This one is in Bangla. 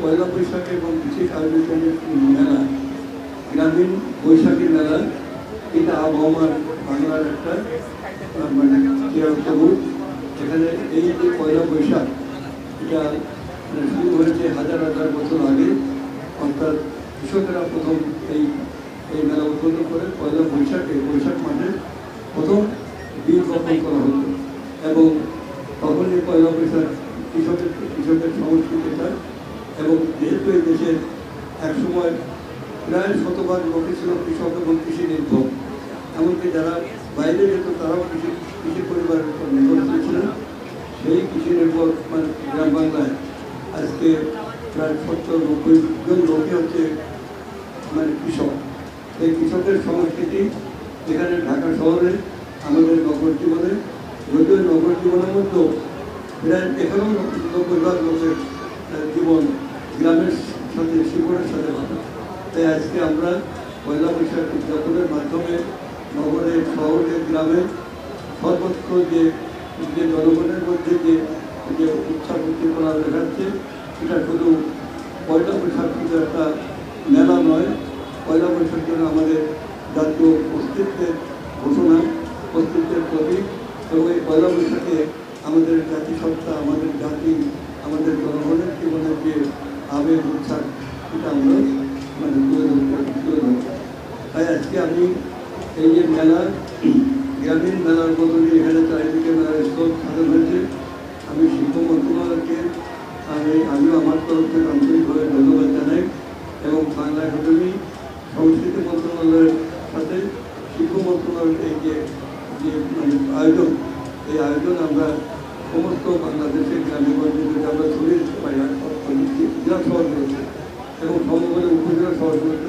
পয়লা বৈশাখ এবং বিশেষ আয়োজনের মেলা, গ্রামীণ বৈশাখী মেলা, এটা আবহাওয়ার বাংলার একটা মানে চিরসবুজ। এখানে এই যে পয়লা বৈশাখ, এটা শুরু হয়েছে হাজার হাজার বছর আগে। অর্থাৎ কৃষকেরা প্রথম এই এই মেলা উদ্বোধন করে পয়লা বৈশাখে, বৈশাখ মাসে প্রথম বীজ বপন করা হতো। এবং তখন এই পয়লা বৈশাখ কৃষকের সংস্কৃতিটা, এবং যেহেতু এই দেশের একসময় প্রায় শতভাগ লোকই ছিল কৃষক এবং কৃষি নির্ভর, এমনকি যারা বাইরে যেত তারাও কৃষি পরিবারের উপর নির্ভরশীল ছিলেন। সেই কৃষি নির্ভর মানে গ্রাম বাংলায় আজকে প্রায় 70-90 জন লোকই হচ্ছে মানে কৃষক। এই কৃষকের সংস্কৃতি এখানে ঢাকা শহরে আমাদের নগর জীবনে, যদিও নগর জীবনের মধ্যেও প্রায় এখানেও 90% লোকের জীবন গ্রামের সাথে, শিকড়ের সাথে বাঁধা। তাই আজকে আমরা পয়লা বৈশাখ উদযাপনের মাধ্যমে নগরে, শহরে, গ্রামে সর্বত্র যে জনগণের মধ্যে যে উৎসাহ উদ্দীপনা দেখাচ্ছে, এটা শুধু পয়লা বৈশাখ শুধু একটা মেলা নয়, পয়লা বৈশাখ যেন আমাদের জাতীয় অস্তিত্বের ঘোষণা, অস্তিত্বের প্রতীক। এবং এই পয়লা বৈশাখে আমাদের জাতিসত্তা, আমাদের জাতি, আমাদের জনগণের জীবনের যে আবেগ, উৎসাহ, এটা আমরা মানে তুলে ধরবো। তাই আজকে আমি এই যে মেলা, গ্রামীণ মেলার বদলে এখানে চারিদিকে মেলার স্টল সাজানো হয়েছে, আমি শিল্প মন্ত্রণালয়কে আমিও আমার তরফ থেকে আন্তরিকভাবে ধন্যবাদ জানাই। এবং বাংলা একাডেমি, সংস্কৃতি মন্ত্রণালয়ের সাথে শিল্প মন্ত্রণালয়ের এই যে মানে আয়োজন, এই আয়োজন আমরা সমস্ত বাংলাদেশের গ্রামীণগঞ্জে যদি আমরা ছড়িয়ে দিতে পারি, জেলা শহরগুলোতে এবং সমগ্র উপজেলা শহরগুলোতে